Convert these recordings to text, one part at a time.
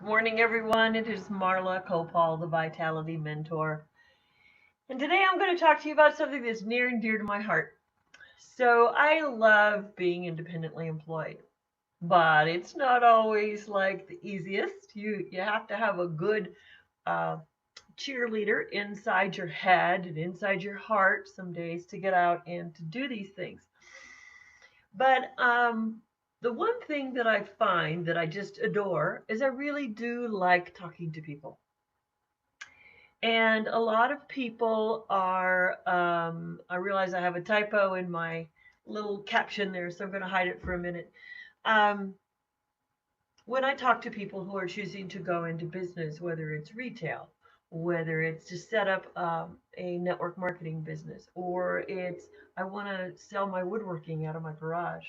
Good morning, everyone. It is Marla Copal, the Vitality Mentor. And today I'm going to talk to you about something that's near and dear to my heart. So, I love being independently employed, but it's not always like the easiest. You have to have a good uh, cheerleader inside your head and inside your heart some days to get out and to do these things. But the one thing that I find that I just adore is I really do like talking to people. And a lot of people are, I realize I have a typo in my little caption there, so I'm going to hide it for a minute. Um, when I talk to people who are choosing to go into business, whether it's retail, whether it's to set up a network marketing business, or it's I want to sell my woodworking out of my garage,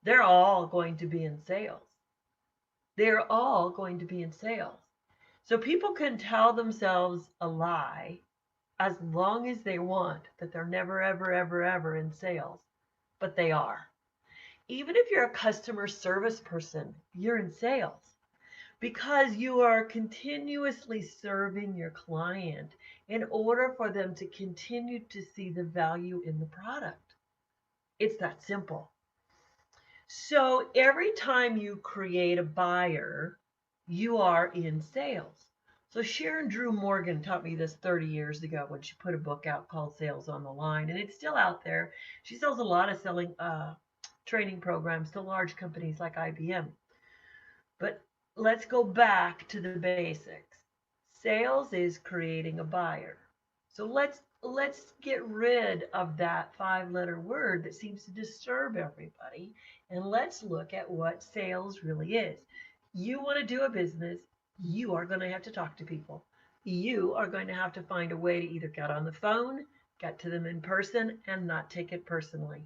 they're all going to be in sales. They're all going to be in sales. So people can tell themselves a lie as long as they want that they're never, ever, ever, ever in sales, but they are. Even if you're a customer service person, you're in sales because you are continuously serving your client in order for them to continue to see the value in the product. It's that simple. So every time you create a buyer, you are in sales. So Sharon Drew Morgan taught me this 30 years ago when she put a book out called Sales on the Line, and it's still out there. She sells a lot of selling training programs to large companies like IBM. But let's go back to the basics. Sales is creating a buyer. So let's get rid of that five-letter word that seems to disturb everybody, and let's look at what sales really is. You want to do a business, you are going to have to talk to people. You are going to have to find a way to either get on the phone, get to them in person, and not take it personally.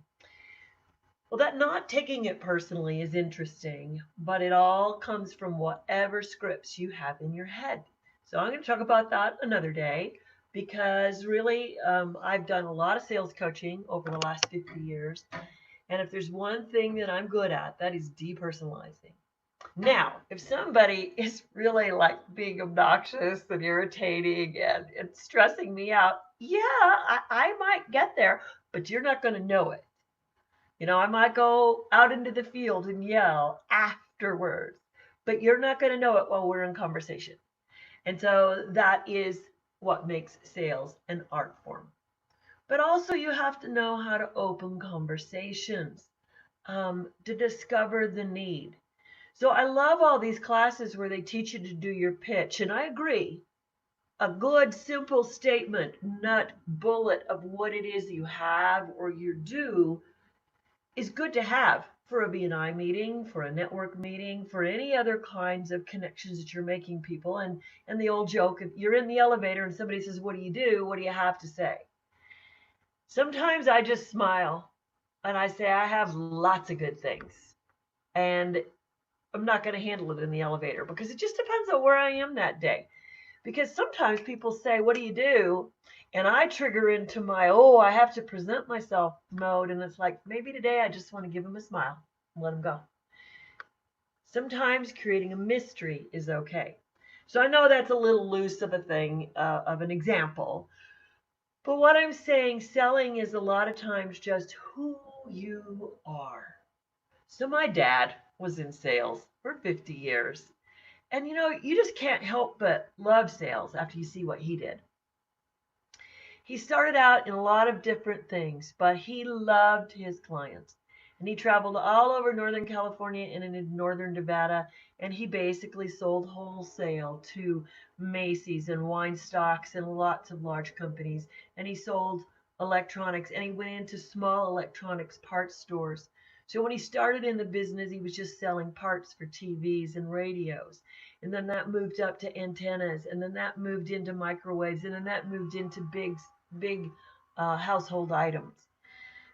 Well, that not taking it personally is interesting, but it all comes from whatever scripts you have in your head. So I'm going to talk about that another day because really I've done a lot of sales coaching over the last 50 years. And if there's one thing that I'm good at, that is depersonalizing. Now, if somebody is really like being obnoxious and irritating and stressing me out, yeah, I might get there, but you're not going to know it. I might go out into the field and yell afterwards, but you're not going to know it while we're in conversation. And so that is what makes sales an art form. But also, you have to know how to open conversations to discover the need. So I love all these classes where they teach you to do your pitch. And I agree. A good, simple statement, not bullet of what it is you have or you do, is good to have for a BNI meeting, for a network meeting, for any other kinds of connections that you're making people. And the old joke, if you're in the elevator and somebody says, "What do you do? What do you have to say?" Sometimes I just smile and I say, "I have lots of good things." And I'm not going to handle it in the elevator because it just depends on where I am that day. Because sometimes people say, "What do you do?" And I trigger into my, "Oh, I have to present myself" mode. And it's like, maybe today I just want to give them a smile and let them go. Sometimes creating a mystery is okay. So I know that's a little loose of a thing, of an example. But what I'm saying, selling is a lot of times just who you are. So my dad was in sales for 50 years. And you just can't help but love sales after you see what he did. He started out in a lot of different things, but he loved his clients. And he traveled all over Northern California and in Northern Nevada, and he basically sold wholesale to Macy's and Weinstocks and lots of large companies. And he sold electronics, and he went into small electronics parts stores. So when he started in the business, he was just selling parts for TVs and radios. And then that moved up to antennas, and then that moved into microwaves, and then that moved into big household items.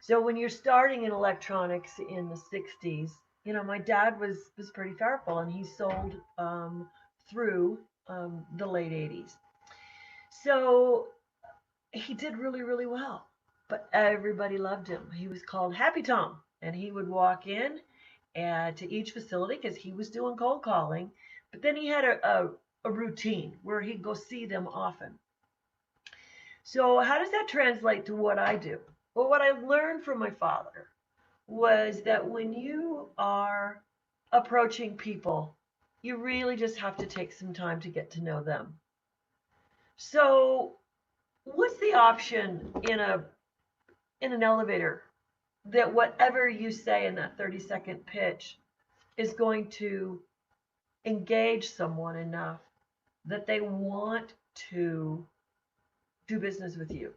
So when you're starting in electronics in the 60s, my dad was pretty powerful, and he sold through the late 80s. So he did really, really well, but everybody loved him. He was called Happy Tom, and he would walk in to each facility because he was doing cold calling. But then he had a routine where he'd go see them often. So, how does that translate to what I do? Well, what I learned from my father was that when you are approaching people, you really just have to take some time to get to know them. So, what's the option in an elevator that whatever you say in that 30-second pitch is going to engage someone enough that they want to do business with you?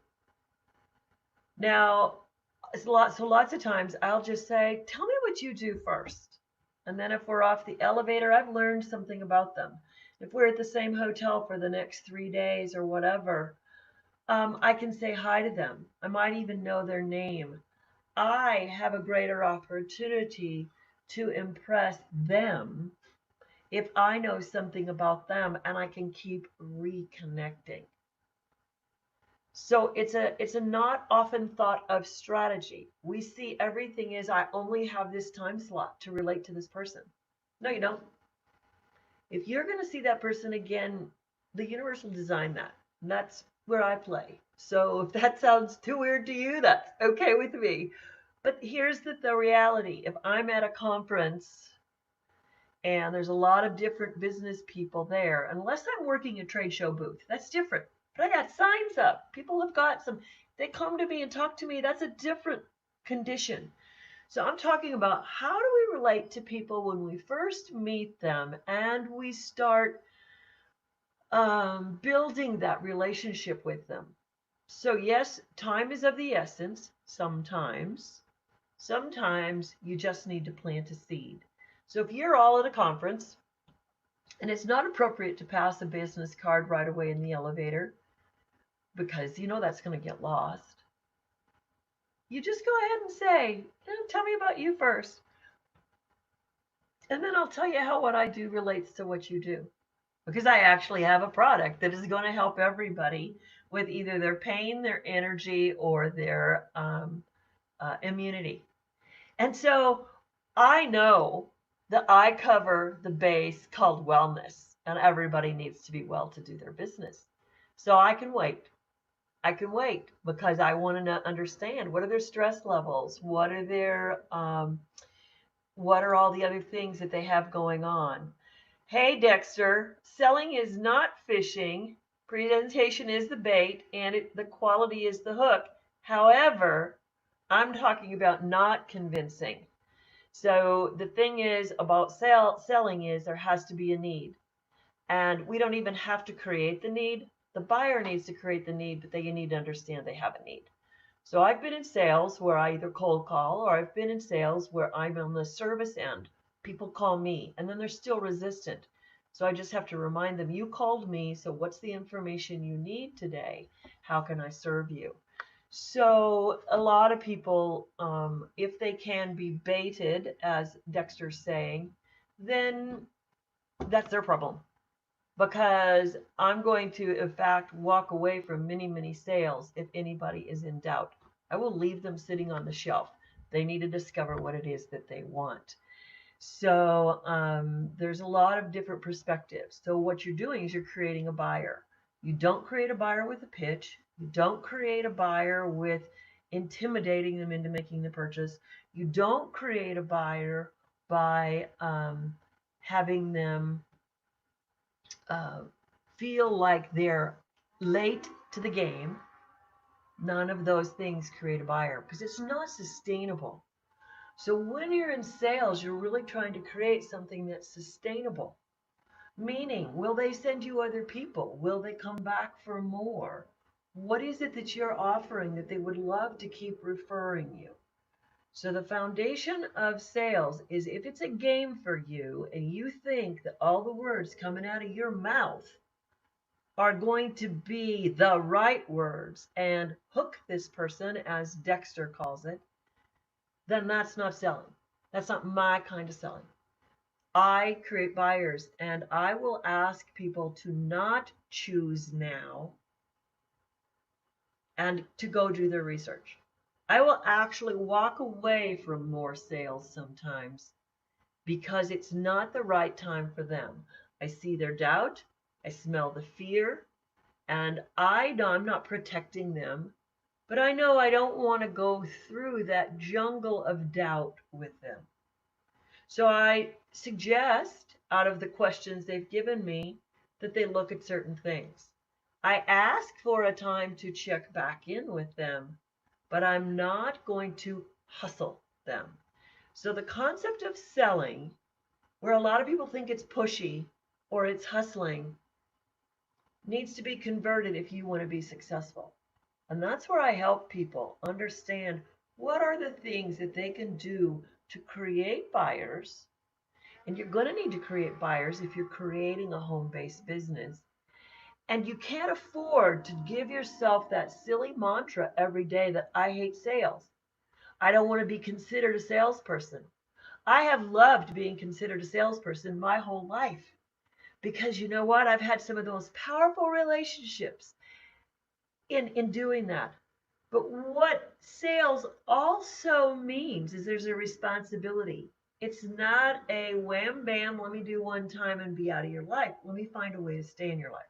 Now, lots of times I'll just say, tell me what you do first. And then if we're off the elevator, I've learned something about them. If we're at the same hotel for the next 3 days or whatever, I can say hi to them. I might even know their name. I have a greater opportunity to impress them if I know something about them and I can keep reconnecting. So it's a not often thought of strategy. We see everything as I only have this time slot to relate to this person. No, you don't. If you're going to see that person again, the universe will design that. And that's where I play. So if that sounds too weird to you, that's okay with me. But here's the reality. If I'm at a conference and there's a lot of different business people there, unless I'm working a trade show booth, that's different. But I got signs up. People have got some, they come to me and talk to me. That's a different condition. So I'm talking about how do we relate to people when we first meet them and we start building that relationship with them. So yes, time is of the essence sometimes. Sometimes you just need to plant a seed. So if you're all at a conference and it's not appropriate to pass a business card right away in the elevator because you know that's going to get lost, you just go ahead and say, tell me about you first. And then I'll tell you how what I do relates to what you do. Because I actually have a product that is going to help everybody with either their pain, their energy, or their immunity. And so I know that I cover the base called wellness, and everybody needs to be well to do their business. So I can wait. I can wait because I want to understand what are their stress levels, what are all the other things that they have going on. Hey, Dexter, selling is not fishing. Presentation is the bait, and the quality is the hook. However, I'm talking about not convincing. So the thing is about selling is there has to be a need. And we don't even have to create the need. The buyer needs to create the need, but they need to understand they have a need. So I've been in sales where I either cold call or I've been in sales where I'm on the service end. People call me and then they're still resistant. So I just have to remind them, you called me, so what's the information you need today? How can I serve you? So a lot of people, if they can be baited, as Dexter's saying, then that's their problem. Because I'm going to, in fact, walk away from many, many sales if anybody is in doubt. I will leave them sitting on the shelf. They need to discover what it is that they want. So there's a lot of different perspectives. So what you're doing is you're creating a buyer. You don't create a buyer with a pitch. You don't create a buyer with intimidating them into making the purchase. You don't create a buyer by having them feel like they're late to the game. None of those things create a buyer because it's not sustainable. So when you're in sales, you're really trying to create something that's sustainable. Meaning, will they send you other people? Will they come back for more? What is it that you're offering that they would love to keep referring you? So the foundation of sales is if it's a game for you and you think that all the words coming out of your mouth are going to be the right words and hook this person, as Dexter calls it, then that's not selling. That's not my kind of selling. I create buyers and I will ask people to not choose now and to go do their research. I will actually walk away from more sales sometimes because it's not the right time for them. I see their doubt. I smell the fear. And I know I'm not protecting them, but I know I don't want to go through that jungle of doubt with them. So I suggest, out of the questions they've given me, that they look at certain things. I ask for a time to check back in with them, but I'm not going to hustle them. So the concept of selling, where a lot of people think it's pushy or it's hustling, needs to be converted if you want to be successful. And that's where I help people understand what are the things that they can do to create buyers. And you're going to need to create buyers if you're creating a home-based business. And you can't afford to give yourself that silly mantra every day that I hate sales. I don't want to be considered a salesperson. I have loved being considered a salesperson my whole life because you know what? I've had some of the most powerful relationships in doing that. But what sales also means is there's a responsibility. It's not a wham bam, let me do one time and be out of your life. Let me find a way to stay in your life.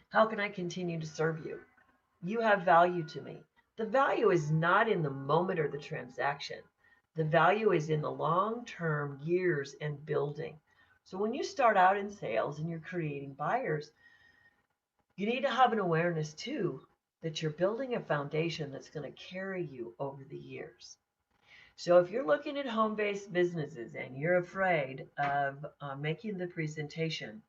How can I continue to serve you? You have value to me. The value is not in the moment or the transaction. The value is in the long term years and building. So when you start out in sales and you're creating buyers, you need to have an awareness too that you're building a foundation that's going to carry you over the years. So if you're looking at home-based businesses and you're afraid of making the presentation,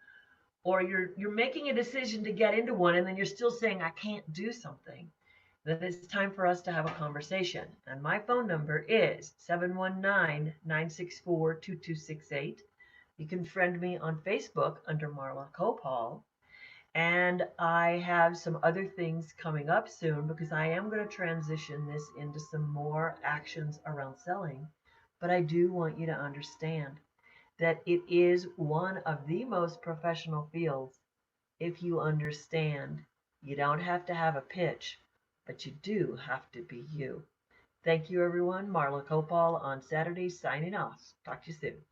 or you're making a decision to get into one and then you're still saying I can't do something, then it's time for us to have a conversation. And my phone number is 719-964-2268. You can friend me on Facebook under Marla Copal. And I have some other things coming up soon because I am going to transition this into some more actions around selling. But I do want you to understand that it is one of the most professional fields if you understand you don't have to have a pitch, but you do have to be you. Thank you, everyone. Marla Copal on Saturday signing off. Talk to you soon.